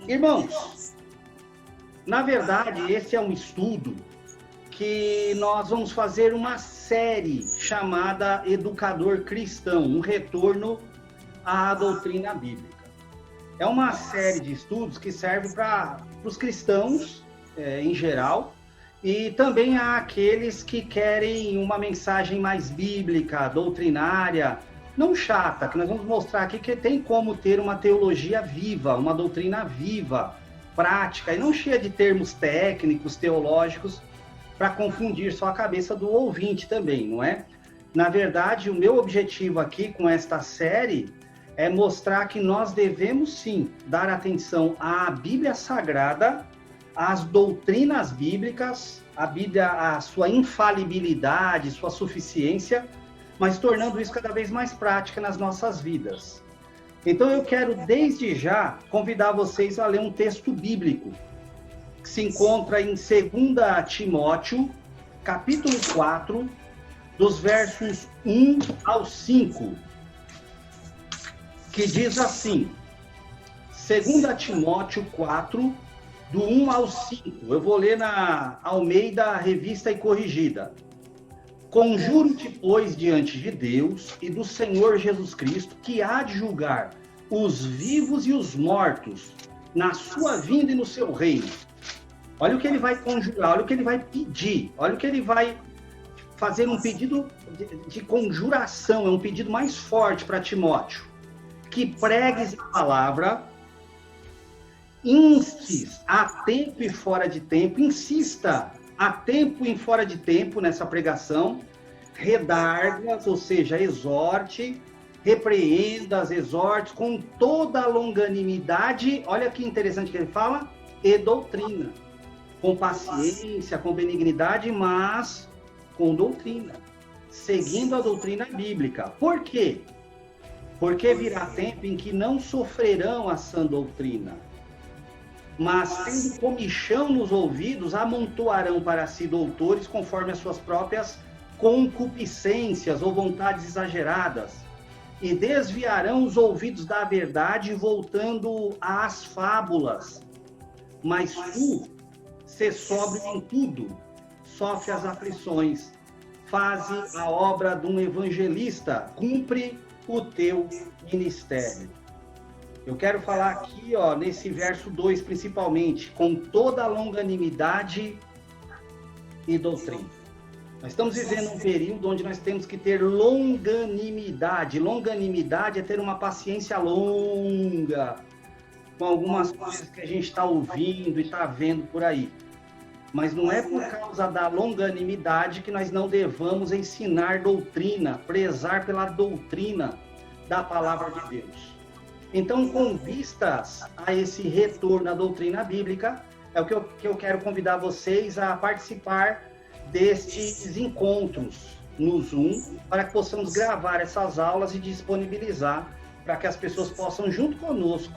Irmãos, na verdade, esse é um estudo que nós vamos fazer uma série chamada Educador Cristão, um retorno à doutrina bíblica. É uma série de estudos que serve para os cristãos, em geral, e também àqueles que querem uma mensagem mais bíblica, doutrinária, não chata, que nós vamos mostrar aqui que tem como ter uma teologia viva, uma doutrina viva, prática, e não cheia de termos técnicos, teológicos, para confundir só a cabeça do ouvinte também, não é? Na verdade, o meu objetivo aqui com esta série é mostrar que nós devemos sim dar atenção à Bíblia Sagrada, às doutrinas bíblicas, a Bíblia, a sua infalibilidade, sua suficiência, mas tornando isso cada vez mais prática nas nossas vidas. Então eu quero desde já convidar vocês a ler um texto bíblico que se encontra em 2 Timóteo, capítulo 4, dos versos 1 ao 5, que diz assim, 2 Timóteo 4, do 1 ao 5, eu vou ler na Almeida Revista e Corrigida. Conjuro-te, pois, diante de Deus e do Senhor Jesus Cristo, que há de julgar os vivos e os mortos na sua vinda e no seu reino. Olha o que ele vai conjurar, olha o que ele vai pedir, olha o que ele vai fazer um pedido de conjuração, é um pedido mais forte para Timóteo. Que pregues a palavra, instes a tempo e fora de tempo, insista a tempo e fora de tempo nessa pregação, redargas, ou seja, exorte, repreendas, exorte, com toda a longanimidade, olha que interessante que ele fala, e doutrina. Com paciência, com benignidade, mas com doutrina, seguindo a doutrina bíblica. Por quê? Porque virá tempo em que não sofrerão a sã doutrina, mas tendo comichão nos ouvidos, amontoarão para si doutores conforme as suas próprias concupiscências ou vontades exageradas, e desviarão os ouvidos da verdade, voltando às fábulas. Mas tu, sê sóbrio em tudo, sofre as aflições, faze a obra de um evangelista, cumpre o teu ministério. Eu quero falar aqui, nesse verso 2, principalmente, com toda a longanimidade e doutrina. Nós estamos vivendo um período onde nós temos que ter longanimidade. Longanimidade é ter uma paciência longa com algumas coisas que a gente está ouvindo e está vendo por aí. Mas não é por causa da longanimidade que nós não devamos ensinar doutrina, prezar pela doutrina da palavra de Deus. Então, com vistas a esse retorno à doutrina bíblica, é o que eu quero convidar vocês a participar destes encontros no Zoom, para que possamos gravar essas aulas e disponibilizar para que as pessoas possam, junto conosco,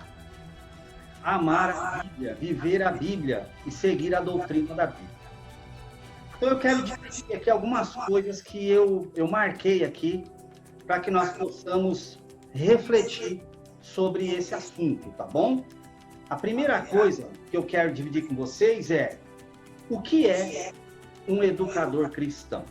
amar a Bíblia, viver a Bíblia e seguir a doutrina da Bíblia. Então eu quero dividir aqui algumas coisas que eu marquei aqui para que nós possamos refletir sobre esse assunto, tá bom? A primeira coisa que eu quero dividir com vocês é o que é um educador cristão.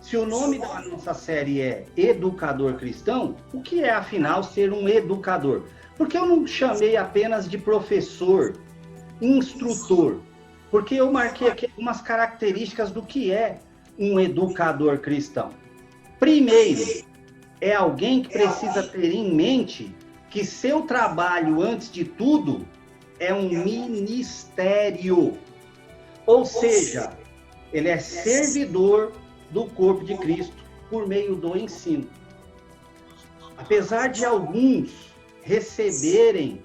Se o nome da nossa série é Educador Cristão, o que é, afinal, ser um educador? Porque eu não chamei apenas de professor, instrutor, porque eu marquei aqui algumas características do que é um educador cristão. Primeiro, é alguém que precisa ter em mente que seu trabalho, antes de tudo, é um ministério. Ou seja, ele é servidor do corpo de Cristo por meio do ensino. Apesar de alguns receberem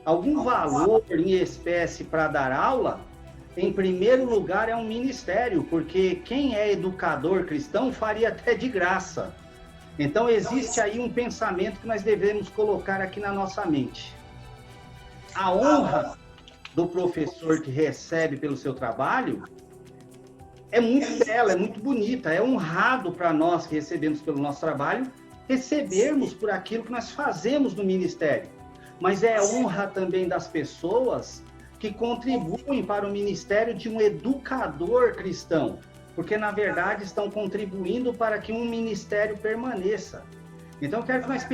algum valor em espécie para dar aula, em primeiro lugar é um ministério, porque quem é educador cristão faria até de graça. Então existe aí um pensamento que nós devemos colocar aqui na nossa mente. A honra do professor que recebe pelo seu trabalho é muito bela, é muito bonita, é honrado para nós que recebemos pelo nosso trabalho, recebermos por aquilo que nós fazemos no ministério. mas é honra também das pessoas que contribuem para o ministério de um educador cristão, porque, na verdade, estão contribuindo para que um ministério permaneça. Então, eu quero que nós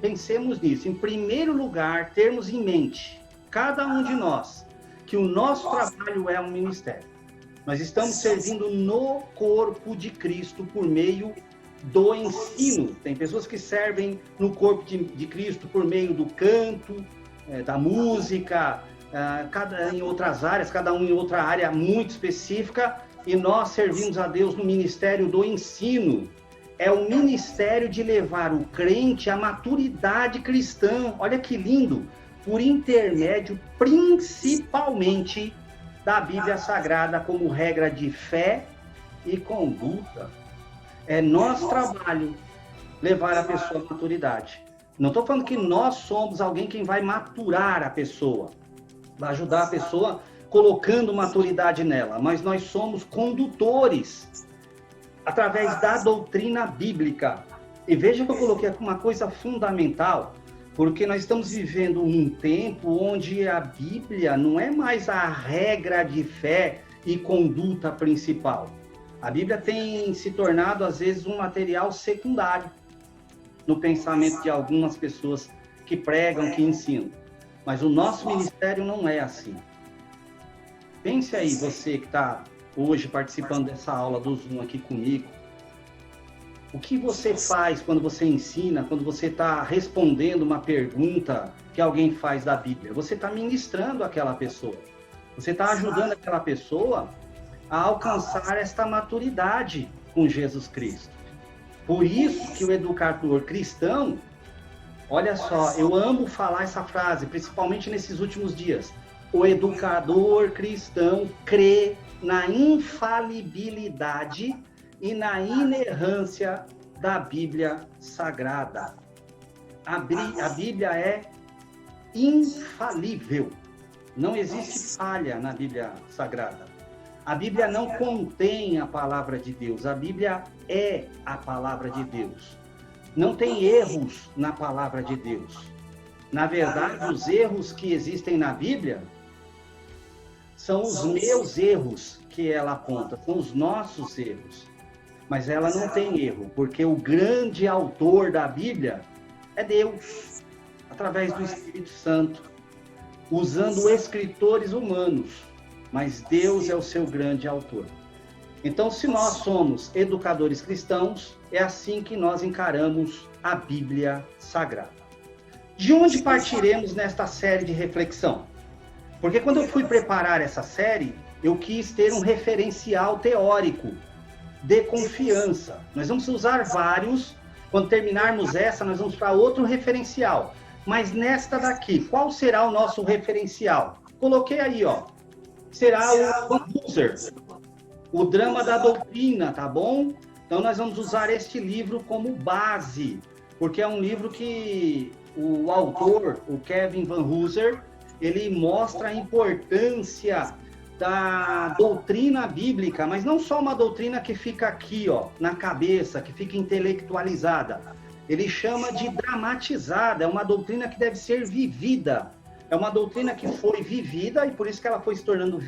pensemos nisso. Em primeiro lugar, termos em mente, cada um de nós, que o nosso trabalho é um ministério. Nós estamos servindo no corpo de Cristo por meio do ensino. Tem pessoas que servem no corpo de Cristo por meio do canto, da música, em outras áreas, cada um em outra área muito específica, e nós servimos a Deus no ministério do ensino. É o ministério de levar o crente à maturidade cristã. Olha que lindo! Por intermédio, principalmente, da Bíblia Sagrada como regra de fé e conduta. É nosso trabalho levar a pessoa à maturidade. Não estou falando que nós somos alguém quem vai maturar a pessoa, vai ajudar a pessoa colocando maturidade nela, mas nós somos condutores através da doutrina bíblica. E veja que eu coloquei aqui uma coisa fundamental, porque nós estamos vivendo um tempo onde a Bíblia não é mais a regra de fé e conduta principal. A Bíblia tem se tornado, às vezes, um material secundário no pensamento de algumas pessoas que pregam, que ensinam. Mas o nosso ministério não é assim. Pense aí, você que está hoje participando dessa aula do Zoom aqui comigo. O que você faz quando você ensina, quando você está respondendo uma pergunta que alguém faz da Bíblia? Você está ministrando aquela pessoa. Você está ajudando aquela pessoa a alcançar esta maturidade com Jesus Cristo. Por isso que o educador cristão, olha só, eu amo falar essa frase, principalmente nesses últimos dias. O educador cristão crê na infalibilidade e na inerrância da Bíblia Sagrada. A Bíblia é infalível. Não existe falha na Bíblia Sagrada. A Bíblia não contém a palavra de Deus. A Bíblia é a palavra de Deus. Não tem erros na palavra de Deus. Na verdade, os erros que existem na Bíblia são os meus erros que ela aponta, são os nossos erros. Mas ela não tem erro, porque o grande autor da Bíblia é Deus, através do Espírito Santo, usando escritores humanos, mas Deus é o seu grande autor. Então, se nós somos educadores cristãos, é assim que nós encaramos a Bíblia Sagrada. De onde partiremos nesta série de reflexão? Porque quando eu fui preparar essa série, eu quis ter um referencial teórico de confiança. Nós vamos usar vários. Quando terminarmos essa, nós vamos para outro referencial. Mas nesta daqui, qual será o nosso referencial? Coloquei aí, ó. Será o Van Hooser, o Drama da Doutrina, tá bom? Então nós vamos usar este livro como base, porque é um livro que o autor, o Kevin Van Hooser, ele mostra a importância da doutrina bíblica, mas não só uma doutrina que fica aqui, ó, na cabeça, que fica intelectualizada. Ele chama de dramatizada, é uma doutrina que deve ser vivida. É uma doutrina que foi vivida e por isso que ela foi se tornando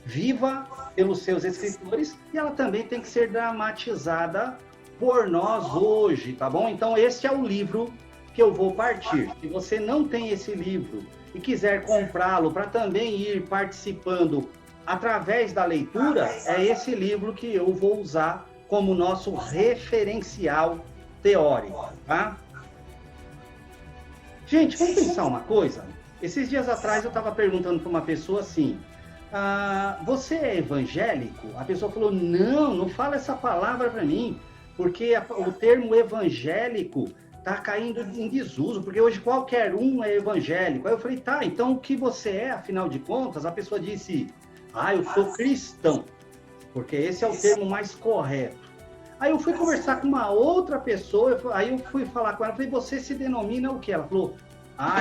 viva pelos seus escritores, e ela também tem que ser dramatizada por nós hoje, tá bom? Então esse é o livro que eu vou partir. Se você não tem esse livro e quiser comprá-lo para também ir participando através da leitura, é esse livro que eu vou usar como nosso referencial teórico, tá? Gente, vamos pensar uma coisa? Esses dias atrás eu estava perguntando para uma pessoa assim, você é evangélico? A pessoa falou, não fala essa palavra para mim, porque o termo evangélico está caindo em desuso, porque hoje qualquer um é evangélico. Aí eu falei, tá, então o que você é, afinal de contas? A pessoa disse, eu sou cristão, porque esse é o termo mais correto. Aí eu fui conversar com uma outra pessoa, aí eu fui falar com ela, falei, você se denomina o quê? Ela falou,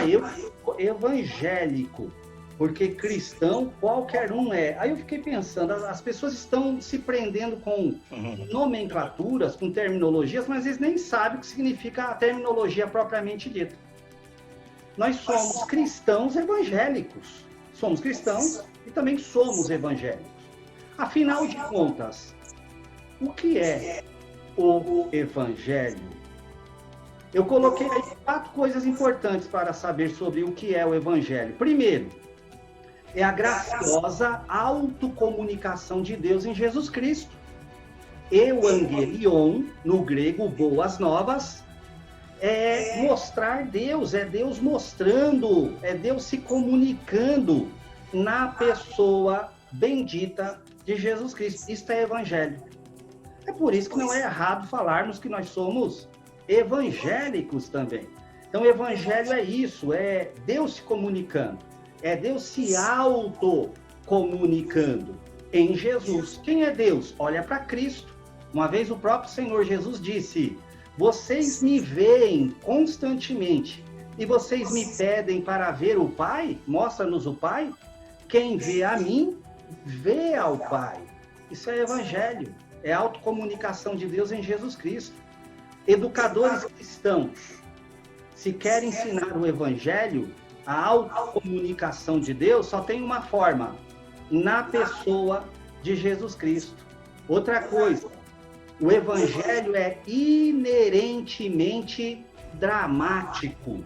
eu sou evangélico, porque cristão qualquer um é. Aí eu fiquei pensando, as pessoas estão se prendendo com nomenclaturas, com terminologias, mas eles nem sabem o que significa a terminologia propriamente dita. nós somos cristãos evangélicos. Somos cristãos e também somos evangélicos. Afinal de contas, o que é o evangelho? Eu coloquei aí 4 coisas importantes para saber sobre o que é o evangelho. Primeiro, é a graciosa autocomunicação de Deus em Jesus Cristo. Euangelion, no grego, boas novas, é mostrar Deus, é Deus mostrando, é Deus se comunicando na pessoa bendita de Jesus Cristo. Isto é evangelho. É por isso que não é errado falarmos que nós somos evangélicos também. Então, o evangelho é isso, é Deus se comunicando, é Deus se autocomunicando em Jesus. Quem é Deus? Olha para Cristo. Uma vez o próprio Senhor Jesus disse: vocês me veem constantemente e vocês me pedem para ver o Pai? Mostra-nos o Pai. Quem vê a mim, vê ao Pai. Isso é evangelho, é a autocomunicação de Deus em Jesus Cristo. Educadores cristãos, se querem ensinar o evangelho, a autocomunicação de Deus, só tem uma forma: na pessoa de Jesus Cristo. Outra coisa, o evangelho é inerentemente dramático.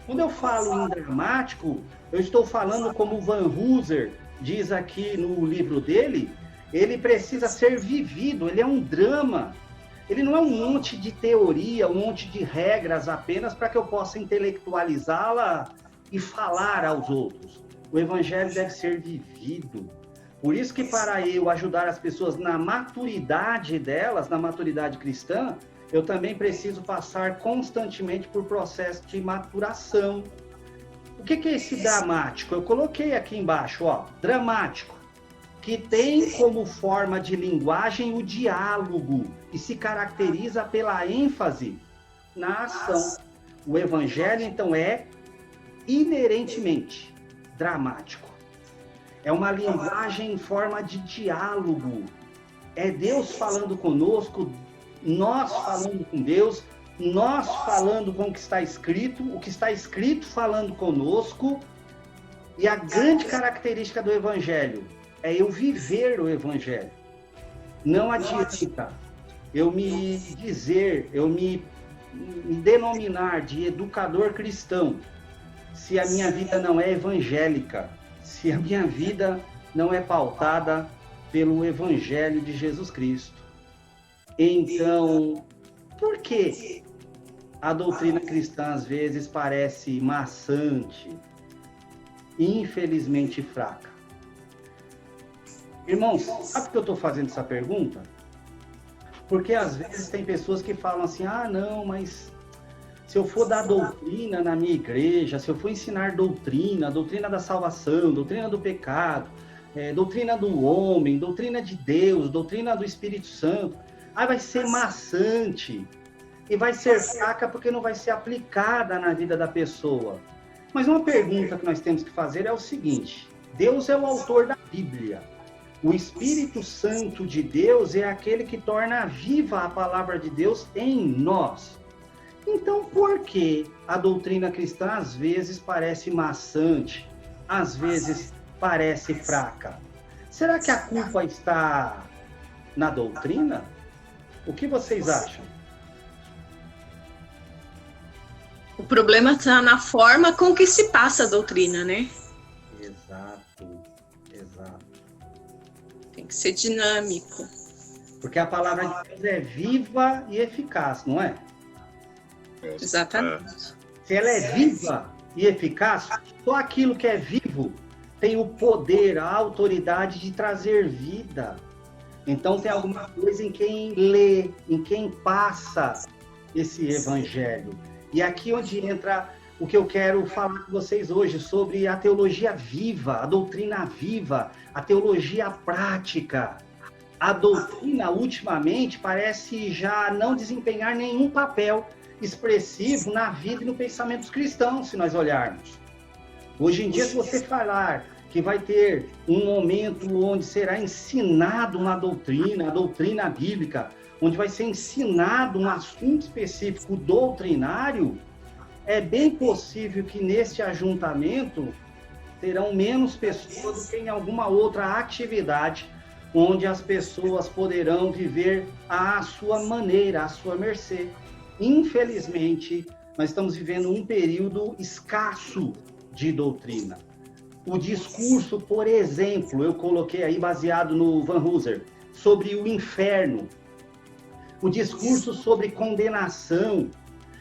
Quando eu falo em dramático, eu estou falando, como Van Hooser diz aqui no livro dele, ele precisa ser vivido, ele é um drama. Ele não é um monte de teoria, um monte de regras apenas para que eu possa intelectualizá-la e falar aos outros. O evangelho deve ser vivido. Por isso que, para eu ajudar as pessoas na maturidade delas, na maturidade cristã, eu também preciso passar constantemente por processo de maturação. O que é esse dramático? Eu coloquei aqui embaixo, ó, dramático, que tem como forma de linguagem o diálogo e se caracteriza pela ênfase na ação. O evangelho, então, é inerentemente dramático. É uma linguagem em forma de diálogo. É Deus falando conosco, nós falando com Deus, nós falando com o que está escrito falando conosco. E a grande característica do evangelho é eu viver o evangelho. Não adianta eu me denominar de educador cristão se a minha vida não é evangélica, se a minha vida não é pautada pelo evangelho de Jesus Cristo. Então, por que a doutrina cristã às vezes parece maçante, infelizmente fraca? Irmãos, sabe por que eu estou fazendo essa pergunta? Porque às vezes tem pessoas que falam assim: ah, não, mas se eu for dar doutrina na minha igreja, se eu for ensinar doutrina da salvação, doutrina do pecado, doutrina do homem, doutrina de Deus, doutrina do Espírito Santo, aí vai ser maçante e vai ser fraca porque não vai ser aplicada na vida da pessoa. Mas uma pergunta que nós temos que fazer é o seguinte: Deus é o autor da Bíblia. O Espírito Santo de Deus é aquele que torna viva a palavra de Deus em nós. Então, por que a doutrina cristã às vezes parece maçante, às vezes parece fraca? Será que a culpa está na doutrina? O que vocês acham? O problema está na forma com que se passa a doutrina, né? Exato. Tem que ser dinâmico. Porque a palavra de Deus é viva e eficaz, não é? Exatamente. Se ela é viva e eficaz, só aquilo que é vivo tem o poder, a autoridade de trazer vida. Então tem alguma coisa em quem lê, em quem passa esse evangelho. E aqui onde entra o que eu quero falar com vocês hoje sobre a teologia viva, a doutrina viva, a teologia prática. A doutrina, ultimamente, parece já não desempenhar nenhum papel expressivo na vida e no pensamento dos cristãos, se nós olharmos. Hoje em dia, se você falar que vai ter um momento onde será ensinado uma doutrina, a doutrina bíblica, onde vai ser ensinado um assunto específico doutrinário, é bem possível que neste ajuntamento terão menos pessoas do que em alguma outra atividade onde as pessoas poderão viver à sua maneira, à sua mercê. Infelizmente, nós estamos vivendo um período escasso de doutrina. O discurso, por exemplo, eu coloquei aí baseado no Van Hooser, sobre o inferno, o discurso sobre condenação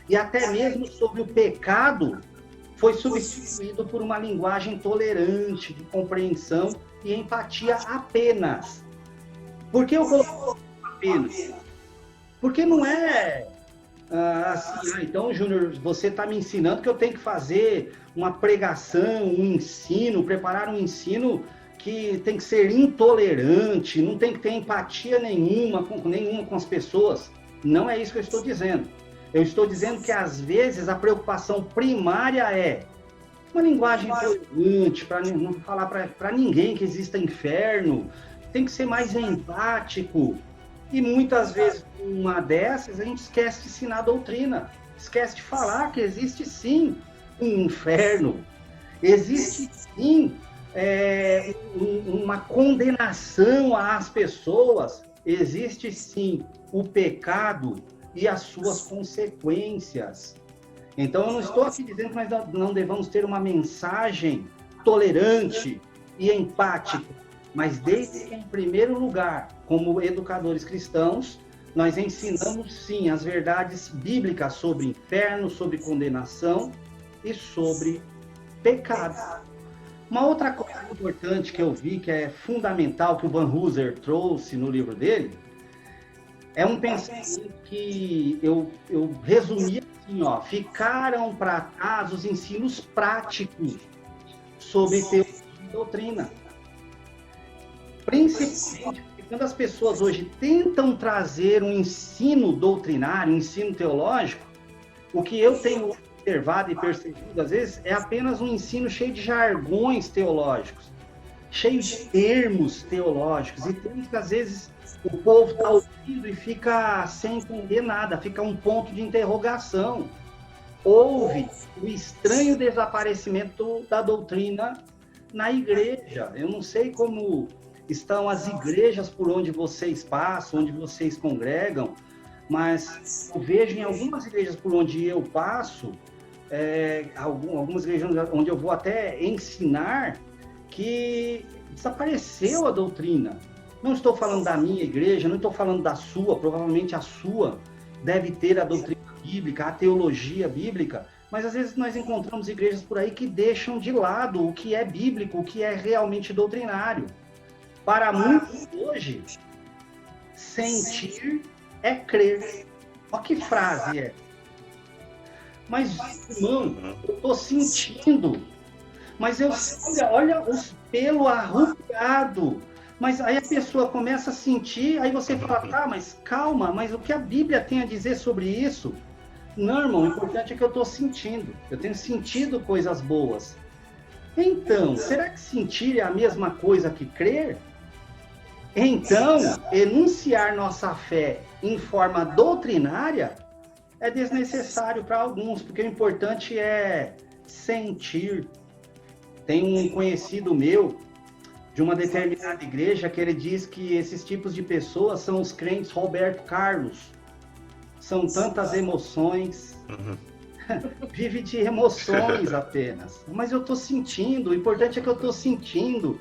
e até mesmo sobre o pecado foi substituído por uma linguagem tolerante, de compreensão e empatia apenas. Por que eu coloquei apenas? Porque não é assim, então, Júnior, você está me ensinando que eu tenho que fazer uma pregação, um ensino, preparar um ensino que tem que ser intolerante, não tem que ter empatia nenhuma com as pessoas. Não é isso que eu estou dizendo. Eu estou dizendo que, às vezes, a preocupação primária é uma linguagem tolerante, para não falar para ninguém que exista inferno, tem que ser mais empático. E muitas vezes, uma dessas, a gente esquece de ensinar a doutrina, esquece de falar que existe sim um inferno, existe sim uma condenação às pessoas, existe sim o pecado e as suas consequências. Então, eu não estou aqui dizendo que nós não devamos ter uma mensagem tolerante e empática, mas desde que, em primeiro lugar, como educadores cristãos, nós ensinamos, sim, as verdades bíblicas sobre inferno, sobre condenação e sobre pecado. Uma outra coisa importante que eu vi, que é fundamental, que o Van Hooser trouxe no livro dele, é um pensamento que eu resumi assim, ficaram para trás os ensinos práticos sobre teologia e doutrina. Principalmente porque quando as pessoas hoje tentam trazer um ensino doutrinário, um ensino teológico, o que eu tenho observado e percebido, às vezes, é apenas um ensino cheio de jargões teológicos, cheio de termos teológicos, e termos que, às vezes, o povo está ouvindo e fica sem entender nada, fica um ponto de interrogação. Houve o estranho desaparecimento da doutrina na igreja. Eu não sei como estão as igrejas por onde vocês passam, onde vocês congregam, mas eu vejo em algumas igrejas por onde eu passo, algumas igrejas onde eu vou até ensinar, que desapareceu a doutrina. Não estou falando da minha igreja, não estou falando da sua, provavelmente a sua deve ter a doutrina bíblica, a teologia bíblica, mas às vezes nós encontramos igrejas por aí que deixam de lado o que é bíblico, o que é realmente doutrinário. Para muitos hoje, sentir é crer. Olha que frase é. Mas, irmão, eu estou sentindo. Mas olha os pelos arrugados. Mas aí a pessoa começa a sentir, aí você fala, tá, mas calma, mas o que a Bíblia tem a dizer sobre isso? Não, irmão, o importante é que eu estou sentindo. Eu tenho sentido coisas boas. Então, será que sentir é a mesma coisa que crer? Então, enunciar nossa fé em forma doutrinária é desnecessário para alguns, porque o importante é sentir. Tem um conhecido meu de uma determinada igreja que ele diz que esses tipos de pessoas são os crentes Roberto Carlos. São tantas emoções, vive de emoções apenas. Mas eu estou sentindo, o importante é que eu estou sentindo.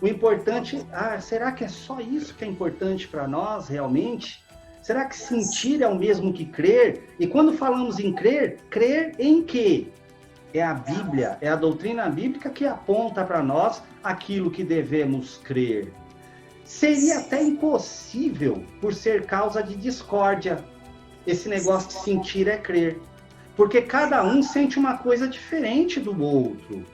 O importante, será que é só isso que é importante para nós realmente? Será que sentir é o mesmo que crer? E quando falamos em crer, crer em quê? É a Bíblia, é a doutrina bíblica que aponta para nós aquilo que devemos crer. Seria até impossível, por ser causa de discórdia, esse negócio de sentir é crer. Porque cada um sente uma coisa diferente do outro.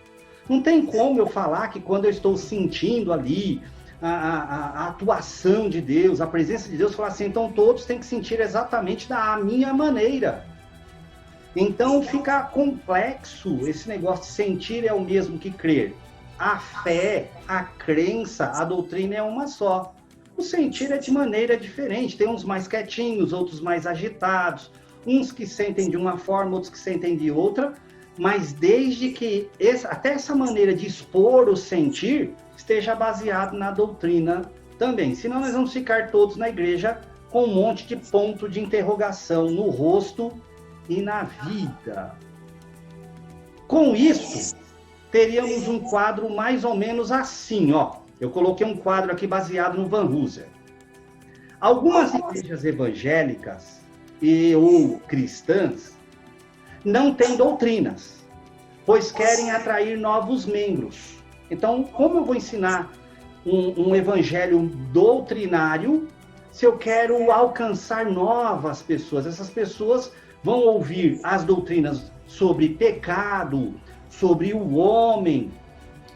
Não tem como eu falar que quando eu estou sentindo ali a atuação de Deus, a presença de Deus, falar assim, então todos têm que sentir exatamente da minha maneira. Então fica complexo esse negócio de sentir é o mesmo que crer. A fé, a crença, a doutrina é uma só. O sentir é de maneira diferente. Tem uns mais quietinhos, outros mais agitados, uns que sentem de uma forma, outros que sentem de outra, mas desde que até essa maneira de expor o sentir esteja baseado na doutrina também. Senão nós vamos ficar todos na igreja com um monte de ponto de interrogação no rosto e na vida. Com isso, teríamos um quadro mais ou menos assim, ó. Eu coloquei um quadro aqui baseado no Van Hooser. Algumas igrejas evangélicas ou cristãs não têm doutrinas, pois querem atrair novos membros. Então, como eu vou ensinar um evangelho doutrinário se eu quero alcançar novas pessoas? Essas pessoas vão ouvir as doutrinas sobre pecado, sobre o homem,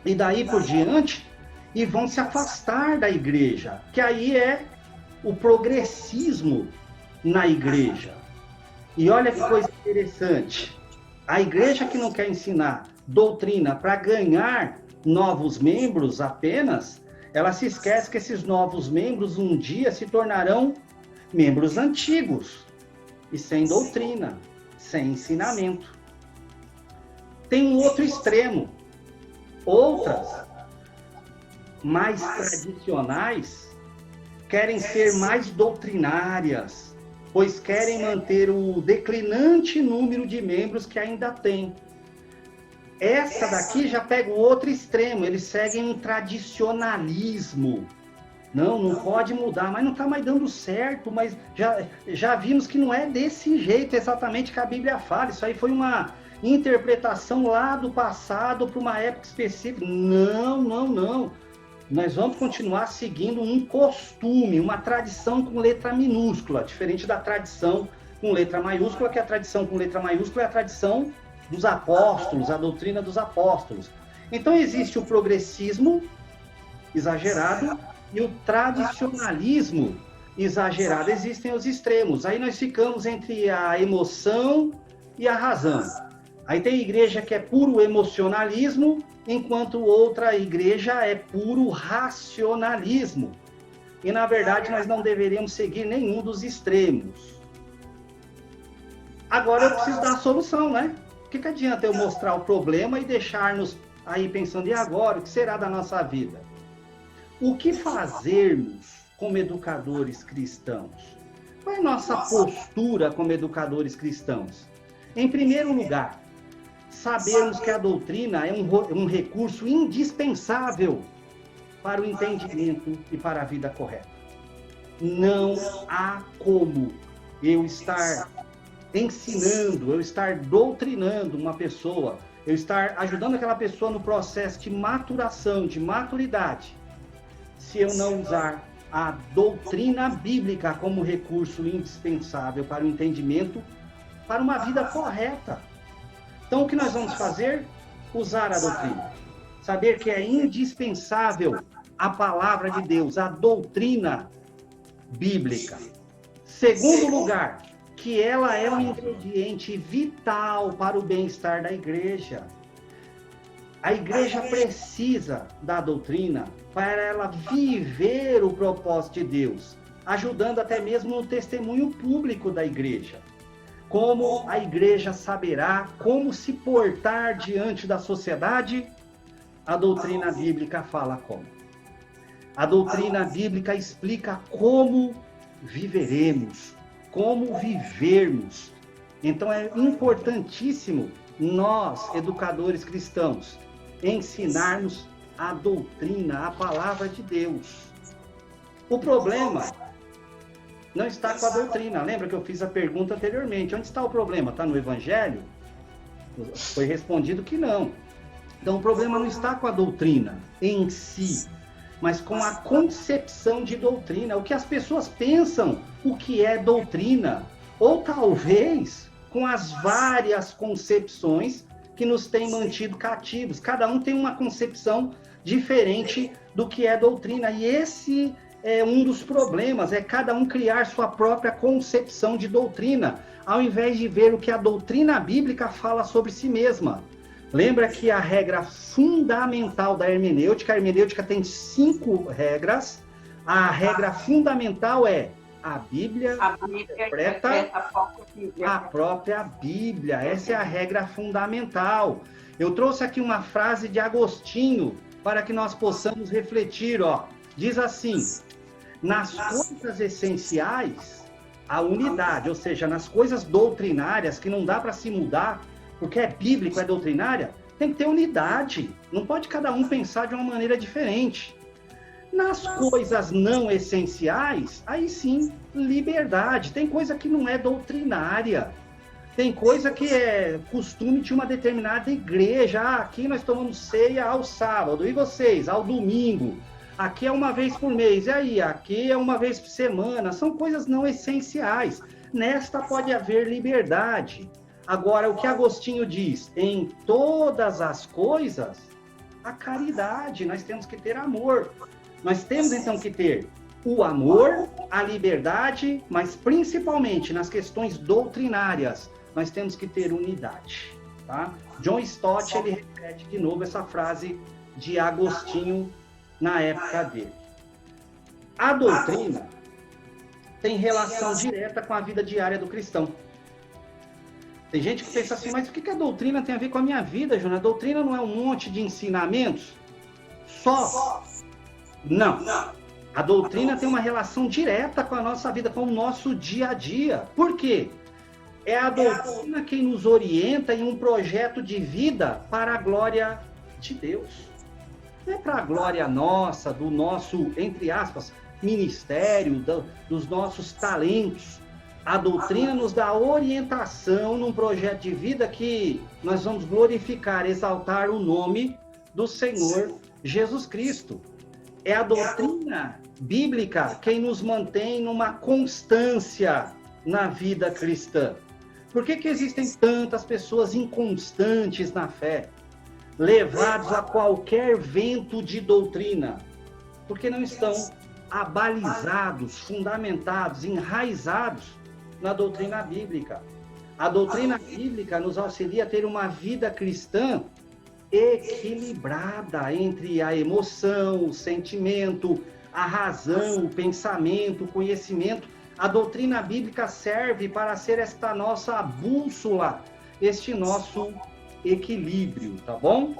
e daí por diante, e vão se afastar da igreja, que aí é o progressismo na igreja. E olha que coisa interessante, a igreja que não quer ensinar doutrina para ganhar novos membros apenas, ela se esquece que esses novos membros um dia se tornarão membros antigos, e sem doutrina, sem ensinamento. Tem um outro extremo, outras mais tradicionais querem ser mais doutrinárias, pois querem manter o declinante número de membros que ainda tem. Essa daqui já pega o outro extremo, eles seguem um tradicionalismo. Não pode mudar, mas não está mais dando certo, mas já vimos que não é desse jeito exatamente que a Bíblia fala. Isso aí foi uma interpretação lá do passado para uma época específica. Não. Nós vamos continuar seguindo um costume, uma tradição com letra minúscula, diferente da tradição com letra maiúscula, que a tradição com letra maiúscula é a tradição dos apóstolos, a doutrina dos apóstolos. Então existe o progressismo exagerado e o tradicionalismo exagerado. Existem os extremos. Aí nós ficamos entre a emoção e a razão. Aí tem igreja que é puro emocionalismo, enquanto outra igreja é puro racionalismo. E, na verdade, nós não deveríamos seguir nenhum dos extremos. Agora eu preciso dar a solução, né? O que adianta eu mostrar o problema e deixar-nos aí pensando, e agora? O que será da nossa vida? O que fazermos como educadores cristãos? Qual é a nossa postura como educadores cristãos? Em primeiro lugar, sabermos que a doutrina é um recurso indispensável para o entendimento e para a vida correta. Não há como eu estar ensinando, eu estar doutrinando uma pessoa, eu estar ajudando aquela pessoa no processo de maturação, de maturidade, se eu não usar a doutrina bíblica como recurso indispensável para o entendimento, para uma vida correta. Então, o que nós vamos fazer? Usar a doutrina. Saber que é indispensável a palavra de Deus, a doutrina bíblica. Segundo lugar, que ela é um ingrediente vital para o bem-estar da igreja. A igreja precisa da doutrina para ela viver o propósito de Deus, ajudando até mesmo no testemunho público da igreja. Como a igreja saberá como se portar diante da sociedade? A doutrina bíblica fala como. A doutrina bíblica explica como viveremos, como vivermos. Então é importantíssimo nós, educadores cristãos, ensinarmos a doutrina, a palavra de Deus. O problema não está com a doutrina. Lembra que eu fiz a pergunta anteriormente? Onde está o problema? Está no Evangelho? Foi respondido que não. Então o problema não está com a doutrina em si, mas com a concepção de doutrina. O que as pessoas pensam o que é doutrina. Ou talvez com as várias concepções que nos têm mantido cativos. Cada um tem uma concepção diferente do que é doutrina. E esse é um dos problemas, é cada um criar sua própria concepção de doutrina, ao invés de ver o que a doutrina bíblica fala sobre si mesma. Lembra que a regra fundamental da hermenêutica, a hermenêutica tem 5 regras, a regra fundamental é A Bíblia interpreta a própria Bíblia. Essa é a regra fundamental. Eu trouxe aqui uma frase de Agostinho para que nós possamos refletir. Ó. Diz assim: nas coisas essenciais, a unidade, ou seja, nas coisas doutrinárias que não dá para se mudar, porque é bíblico, é doutrinária, tem que ter unidade. Não pode cada um pensar de uma maneira diferente. Nas coisas não essenciais, aí sim, liberdade. Tem coisa que não é doutrinária. Tem coisa que é costume de uma determinada igreja. Ah, aqui nós tomamos ceia ao sábado. E vocês? Ao domingo. Aqui é uma vez por mês. E aí? Aqui é uma vez por semana. São coisas não essenciais. Nesta pode haver liberdade. Agora, o que Agostinho diz? Em todas as coisas, a caridade. Nós temos que ter amor. Nós temos, então, que ter o amor, a liberdade, mas principalmente nas questões doutrinárias, nós temos que ter unidade. Tá? John Stott, ele repete de novo essa frase de Agostinho na época dele. A doutrina tem relação direta com a vida diária do cristão. Tem gente que pensa assim, mas o que a doutrina tem a ver com a minha vida, Júnior? A doutrina não é um monte de ensinamentos? Só? Não. A doutrina tem uma relação direta com a nossa vida, com o nosso dia a dia. Por quê? É a doutrina quem nos orienta em um projeto de vida para a glória de Deus. Não é para a glória nossa, do nosso, entre aspas, ministério, dos nossos talentos. A doutrina nos dá orientação num projeto de vida que nós vamos glorificar, exaltar o nome do Senhor Jesus Cristo. É a doutrina bíblica quem nos mantém numa constância na vida cristã. Por que existem tantas pessoas inconstantes na fé, levados a qualquer vento de doutrina? Porque não estão abalizados, fundamentados, enraizados na doutrina bíblica. A doutrina bíblica nos auxilia a ter uma vida cristã equilibrada entre a emoção, o sentimento, a razão, o pensamento, o conhecimento. A doutrina bíblica serve para ser esta nossa bússola, este nosso equilíbrio, tá bom?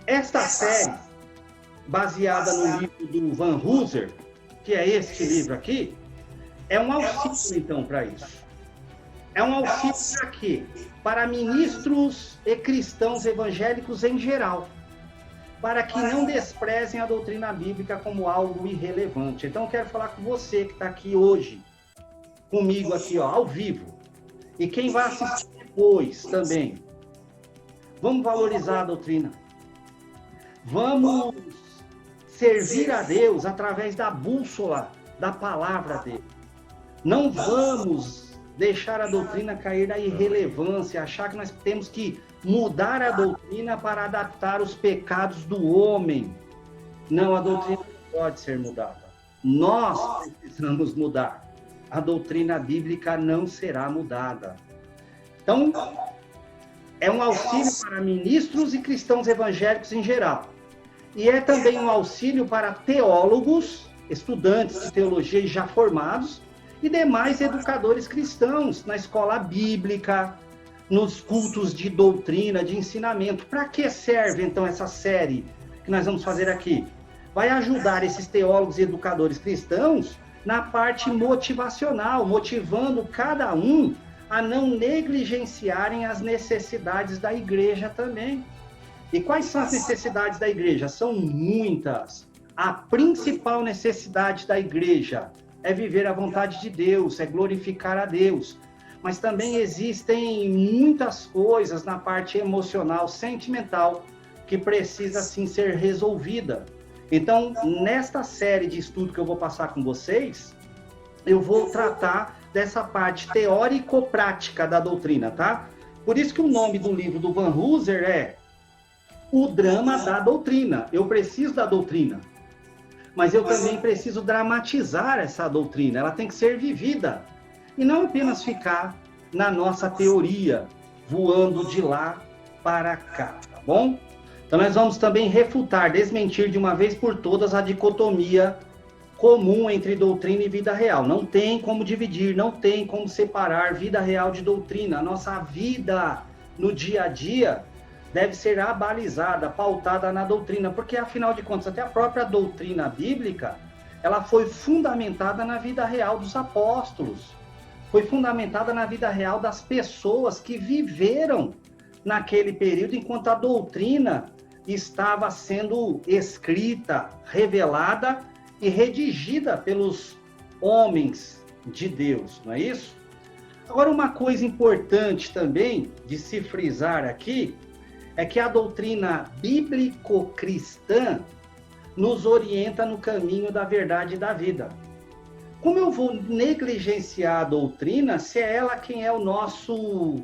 Esta série, baseada no livro do Van Hooser, que é este livro aqui, é um auxílio, então, para isso. É um auxílio para quê? Para ministros e cristãos evangélicos em geral, para que não desprezem a doutrina bíblica como algo irrelevante. Então, eu quero falar com você que está aqui hoje, comigo aqui, ó, ao vivo, e quem vai assistir depois também. Vamos valorizar a doutrina. Vamos servir a Deus através da bússola da palavra dele. Não vamos deixar a doutrina cair na irrelevância, achar que nós temos que mudar a doutrina para adaptar os pecados do homem. Não, a doutrina não pode ser mudada. Nós precisamos mudar. A doutrina bíblica não será mudada. Então, é um auxílio para ministros e cristãos evangélicos em geral. E é também um auxílio para teólogos, estudantes de teologia já formados, e demais educadores cristãos na escola bíblica, nos cultos de doutrina, de ensinamento. Para que serve, então, essa série que nós vamos fazer aqui? Vai ajudar esses teólogos e educadores cristãos na parte motivacional, motivando cada um a não negligenciarem as necessidades da igreja também. E quais são as necessidades da igreja? São muitas. A principal necessidade da igreja é viver a vontade de Deus, é glorificar a Deus. Mas também existem muitas coisas na parte emocional, sentimental, que precisa, sim, ser resolvida. Então, nesta série de estudo que eu vou passar com vocês, eu vou tratar dessa parte teórico-prática da doutrina, tá? Por isso que o nome do livro do Van Hooser é O Drama da Doutrina. Eu preciso da doutrina. Mas eu também preciso dramatizar essa doutrina. Ela tem que ser vivida. E não apenas ficar na nossa teoria, voando de lá para cá, tá bom? Então nós vamos também refutar, desmentir de uma vez por todas a dicotomia comum entre doutrina e vida real. Não tem como dividir, não tem como separar vida real de doutrina. A nossa vida no dia a dia deve ser abalizada, pautada na doutrina, porque, afinal de contas, até a própria doutrina bíblica, ela foi fundamentada na vida real dos apóstolos, foi fundamentada na vida real das pessoas que viveram naquele período, enquanto a doutrina estava sendo escrita, revelada e redigida pelos homens de Deus, não é isso? Agora, uma coisa importante também de se frisar aqui é que a doutrina bíblico-cristã nos orienta no caminho da verdade e da vida. Como eu vou negligenciar a doutrina se é ela quem é o nosso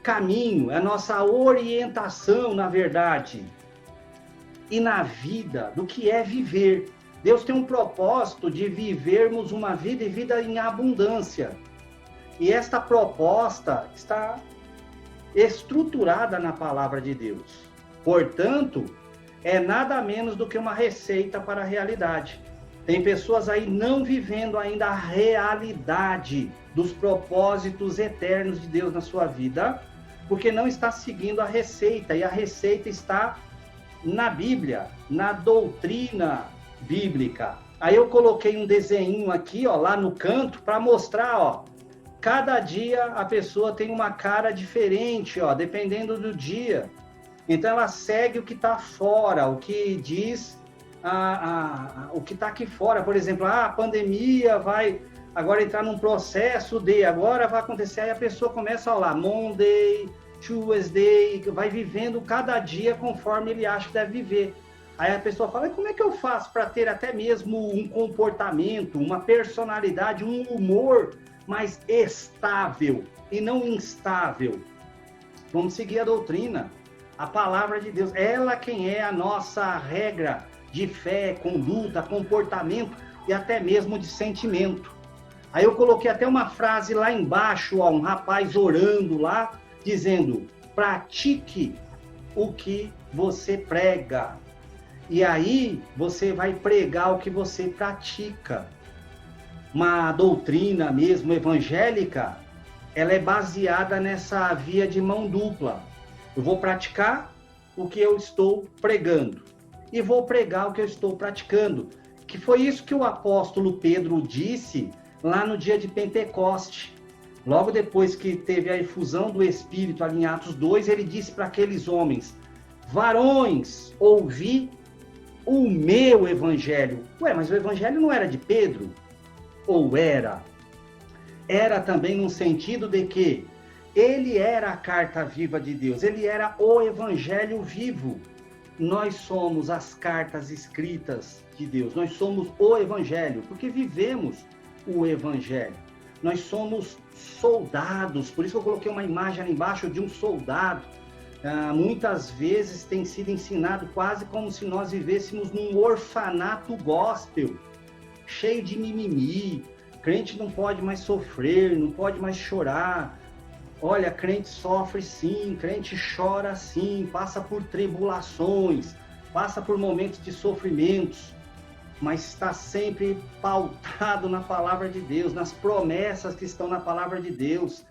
caminho, é a nossa orientação na verdade e na vida, do que é viver? Deus tem um propósito de vivermos uma vida e vida em abundância. E esta proposta está estruturada na palavra de Deus. Portanto, é nada menos do que uma receita para a realidade. Tem pessoas aí não vivendo ainda a realidade dos propósitos eternos de Deus na sua vida, porque não está seguindo a receita, e a receita está na Bíblia, na doutrina bíblica. Aí eu coloquei um desenho aqui, ó, lá no canto, para mostrar, ó, cada dia a pessoa tem uma cara diferente, ó, dependendo do dia. Então ela segue o que está fora, o que diz o que está aqui fora. Por exemplo, a pandemia vai agora entrar num processo de, agora vai acontecer, aí a pessoa começa a lá, Monday, Tuesday, vai vivendo cada dia conforme ele acha que deve viver. Aí a pessoa fala, como é que eu faço para ter até mesmo um comportamento, uma personalidade, um humor mais estável e não instável? Vamos seguir a doutrina, a palavra de Deus, ela quem é a nossa regra de fé, conduta, comportamento e até mesmo de sentimento. Aí eu coloquei até uma frase lá embaixo, ó, um rapaz orando lá, dizendo, pratique o que você prega. E aí você vai pregar o que você pratica. Uma doutrina mesmo evangélica, ela é baseada nessa via de mão dupla. Eu vou praticar o que eu estou pregando e vou pregar o que eu estou praticando. Que foi isso que o apóstolo Pedro disse lá no dia de Pentecoste. Logo depois que teve a efusão do Espírito ali em Atos 2, ele disse para aqueles homens, varões, ouvi o meu evangelho. Ué, mas o evangelho não era de Pedro? Ou era? Era também no sentido de que ele era a carta viva de Deus, ele era o evangelho vivo. Nós somos as cartas escritas de Deus, nós somos o evangelho, porque vivemos o evangelho. Nós somos soldados, por isso que eu coloquei uma imagem ali embaixo de um soldado. Muitas vezes tem sido ensinado quase como se nós vivêssemos num orfanato gospel, cheio de mimimi. Crente não pode mais sofrer, não pode mais chorar. Olha, crente sofre sim, crente chora sim, passa por tribulações, passa por momentos de sofrimentos, mas está sempre pautado na palavra de Deus, nas promessas que estão na palavra de Deus.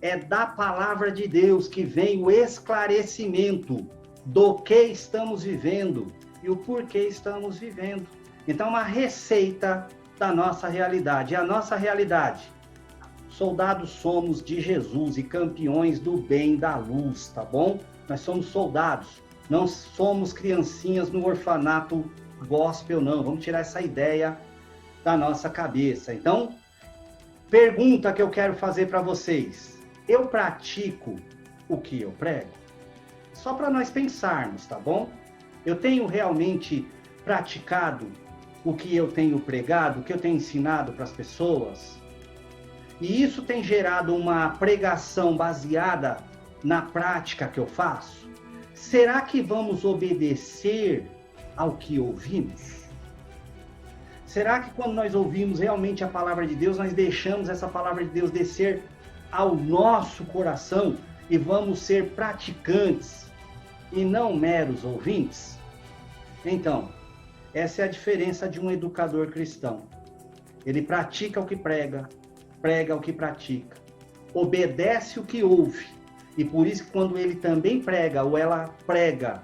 É da palavra de Deus que vem o esclarecimento do que estamos vivendo e o porquê estamos vivendo. Então, uma receita da nossa realidade. É a nossa realidade. Soldados somos de Jesus e campeões do bem da luz, tá bom? Nós somos soldados, não somos criancinhas no orfanato gospel, não. Vamos tirar essa ideia da nossa cabeça. Então, pergunta que eu quero fazer para vocês. Eu pratico o que eu prego? Só para nós pensarmos, tá bom? Eu tenho realmente praticado o que eu tenho pregado, o que eu tenho ensinado para as pessoas? E isso tem gerado uma pregação baseada na prática que eu faço? Será que vamos obedecer ao que ouvimos? Será que quando nós ouvimos realmente a palavra de Deus, nós deixamos essa palavra de Deus descer ao nosso coração e vamos ser praticantes e não meros ouvintes? Então, Essa é a diferença de um educador cristão. Ele pratica o que prega, prega o que pratica, obedece o que ouve. E por isso que quando ele também prega, ou ela prega,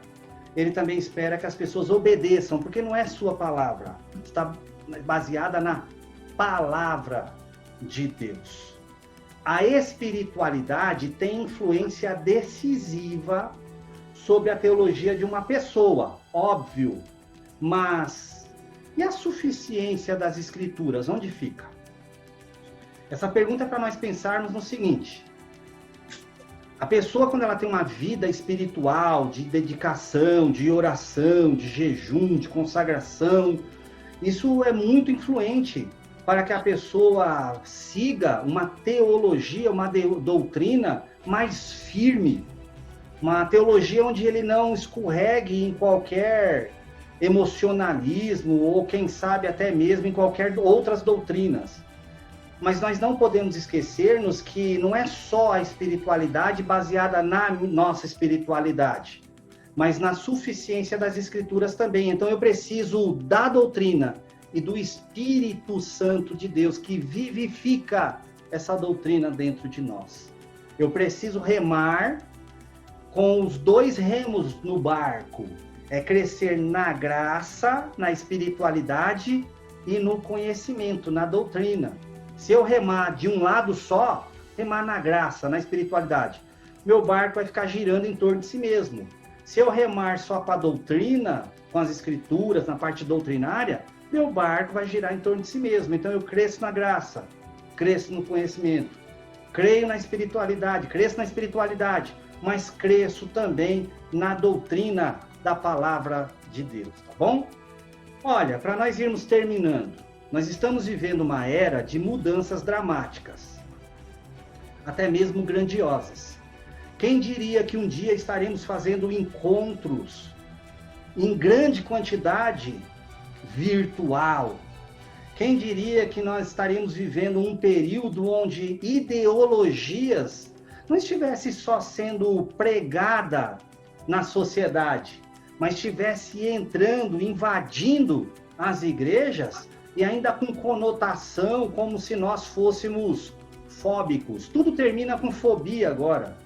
ele também espera que as pessoas obedeçam, porque não é sua palavra, está baseada na palavra de Deus. A espiritualidade tem influência decisiva sobre a teologia de uma pessoa, óbvio, mas e a suficiência das escrituras, onde fica? Essa pergunta é para nós pensarmos no seguinte: a pessoa, quando ela tem uma vida espiritual, de dedicação, de oração, de jejum, de consagração, isso é muito influente para que a pessoa siga uma teologia, uma doutrina mais firme, uma teologia onde ele não escorregue em qualquer emocionalismo ou, quem sabe, até mesmo em qualquer outras doutrinas. Mas nós não podemos esquecer-nos que não é só a espiritualidade baseada na nossa espiritualidade, mas na suficiência das escrituras também. Então eu preciso da doutrina e do Espírito Santo de Deus, que vivifica essa doutrina dentro de nós. Eu preciso remar com os dois remos no barco. É crescer na graça, na espiritualidade e no conhecimento, na doutrina. Se eu remar de um lado só, remar na graça, na espiritualidade, meu barco vai ficar girando em torno de si mesmo. Se eu remar só com a doutrina, com as escrituras, na parte doutrinária, meu barco vai girar em torno de si mesmo. Então eu cresço na graça, cresço no conhecimento, creio na espiritualidade, cresço na espiritualidade, mas cresço também na doutrina da palavra de Deus, tá bom? Olha, para nós irmos terminando, nós estamos vivendo uma era de mudanças dramáticas, até mesmo grandiosas. Quem diria que um dia estaremos fazendo encontros em grande quantidade virtual? Quem diria que nós estaríamos vivendo um período onde ideologias não estivessem só sendo pregada na sociedade, mas estivesse entrando, invadindo as igrejas e ainda com conotação como se nós fôssemos fóbicos. Tudo termina com fobia agora.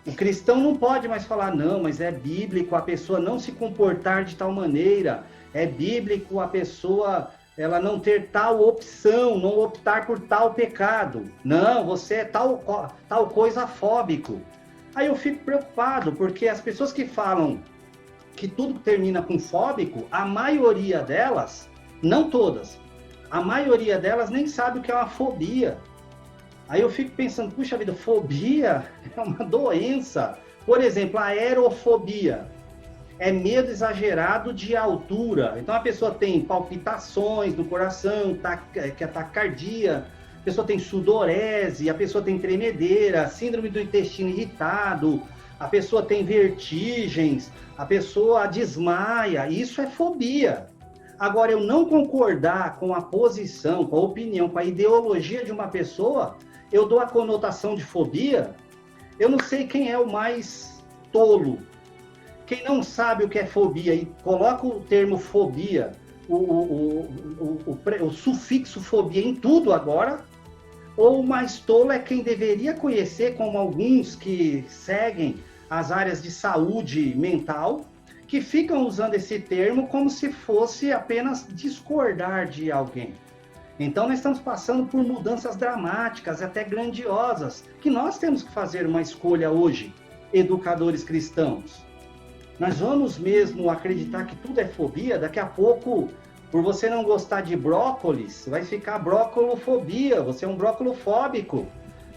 O cristão não pode mais falar, não, mas é bíblico a pessoa não se comportar de tal maneira, é bíblico a pessoa ela não ter tal opção, não optar por tal pecado. Não, você é tal coisa fóbico. Aí eu fico preocupado, porque as pessoas que falam que tudo termina com fóbico, a maioria delas, não todas, a maioria delas nem sabe o que é uma fobia. Aí eu fico pensando, puxa vida, fobia é uma doença. Por exemplo, a aerofobia é medo exagerado de altura. Então a pessoa tem palpitações no coração, taquicardia, a pessoa tem sudorese, a pessoa tem tremedeira, síndrome do intestino irritado, a pessoa tem vertigens, a pessoa desmaia. Isso é fobia. Agora, eu não concordar com a posição, com a opinião, com a ideologia de uma pessoa, eu dou a conotação de fobia. Eu não sei quem é o mais tolo. Quem não sabe o que é fobia e coloca o termo fobia, o sufixo fobia em tudo agora, ou o mais tolo é quem deveria conhecer, como alguns que seguem as áreas de saúde mental, que ficam usando esse termo como se fosse apenas discordar de alguém. Então nós estamos passando por mudanças dramáticas, até grandiosas, que nós temos que fazer uma escolha hoje, educadores cristãos. Nós vamos mesmo acreditar que tudo é fobia? Daqui a pouco, por você não gostar de brócolis, vai ficar brócolofobia, você é um brócolofóbico,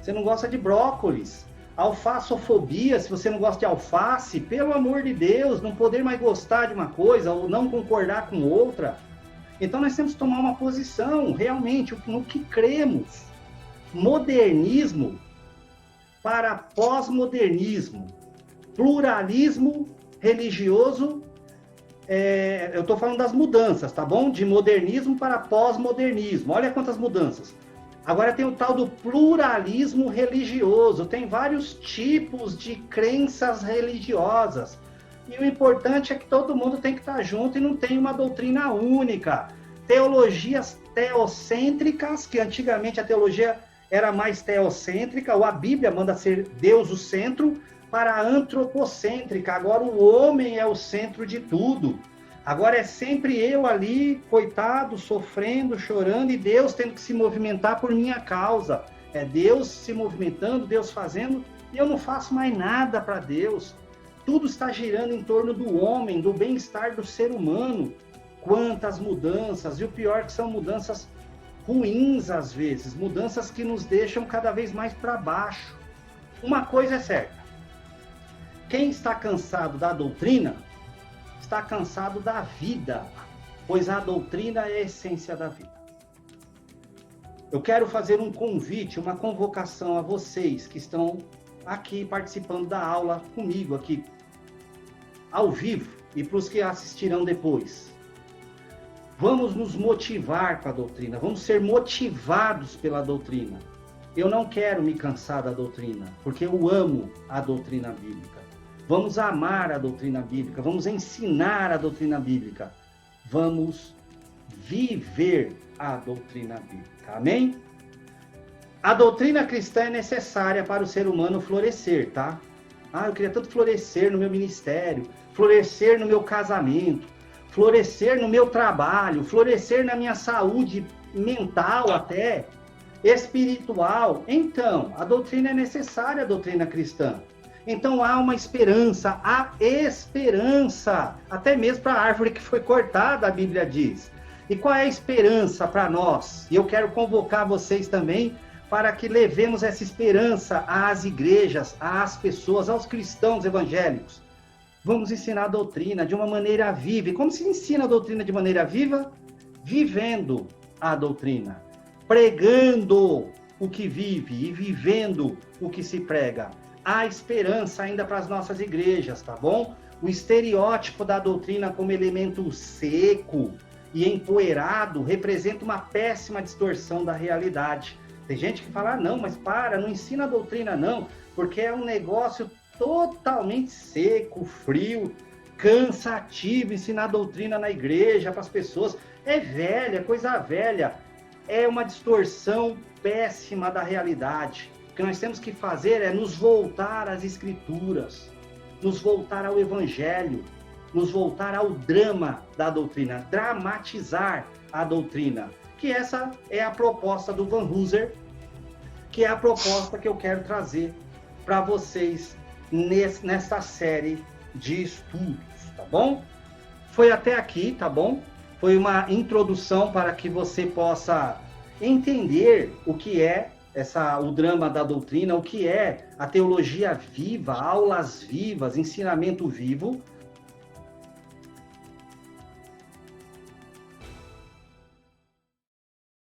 você não gosta de brócolis. Alfaçofobia, se você não gosta de alface, pelo amor de Deus, não poder mais gostar de uma coisa ou não concordar com outra. Então nós temos que tomar uma posição, realmente, no que cremos. Modernismo para pós-modernismo. Pluralismo religioso, eu estou falando das mudanças, tá bom? De modernismo para pós-modernismo. Olha quantas mudanças. Agora tem o tal do pluralismo religioso. Tem vários tipos de crenças religiosas. E o importante é que todo mundo tem que estar junto e não tem uma doutrina única. Teologias teocêntricas, que antigamente a teologia era mais teocêntrica, ou a Bíblia manda ser Deus o centro, para a antropocêntrica. Agora o homem é o centro de tudo. Agora é sempre eu ali, coitado, sofrendo, chorando, e Deus tendo que se movimentar por minha causa. É Deus se movimentando, Deus fazendo, e eu não faço mais nada para Deus. Tudo está girando em torno do homem, do bem-estar do ser humano. Quantas mudanças, e o pior é que são mudanças ruins às vezes, mudanças que nos deixam cada vez mais para baixo. Uma coisa é certa, quem está cansado da doutrina, está cansado da vida, pois a doutrina é a essência da vida. Eu quero fazer um convite, uma convocação a vocês que estão aqui participando da aula comigo, aqui, ao vivo, e para os que assistirão depois. Vamos nos motivar com a doutrina, vamos ser motivados pela doutrina. Eu não quero me cansar da doutrina, porque eu amo a doutrina bíblica. Vamos amar a doutrina bíblica, vamos ensinar a doutrina bíblica, vamos viver a doutrina bíblica. Amém? A doutrina cristã é necessária para o ser humano florescer, tá? Eu queria tanto florescer no meu ministério, florescer no meu casamento, florescer no meu trabalho, florescer na minha saúde mental até, espiritual. Então, a doutrina é necessária, a doutrina cristã. Então há uma esperança, até mesmo para a árvore que foi cortada, a Bíblia diz. E qual é a esperança para nós? E eu quero convocar vocês também para que levemos essa esperança às igrejas, às pessoas, aos cristãos evangélicos. Vamos ensinar a doutrina de uma maneira viva. E como se ensina a doutrina de maneira viva? Vivendo a doutrina, pregando o que vive e vivendo o que se prega. Há esperança ainda para as nossas igrejas, tá bom? O estereótipo da doutrina como elemento seco e empoeirado representa uma péssima distorção da realidade. Tem gente que fala, não, mas não ensina a doutrina não, porque é um negócio totalmente seco, frio, cansativo ensinar doutrina na igreja para as pessoas. É velha, coisa velha. É uma distorção péssima da realidade. O que nós temos que fazer é nos voltar às Escrituras, nos voltar ao Evangelho, nos voltar ao drama da doutrina, dramatizar a doutrina, que essa é a proposta do Van Hooser, que é a proposta que eu quero trazer para vocês nessa série de estudos, tá bom? Foi até aqui, tá bom? Foi uma introdução para que você possa entender o que é o drama da doutrina, o que é a teologia viva, aulas vivas, ensinamento vivo,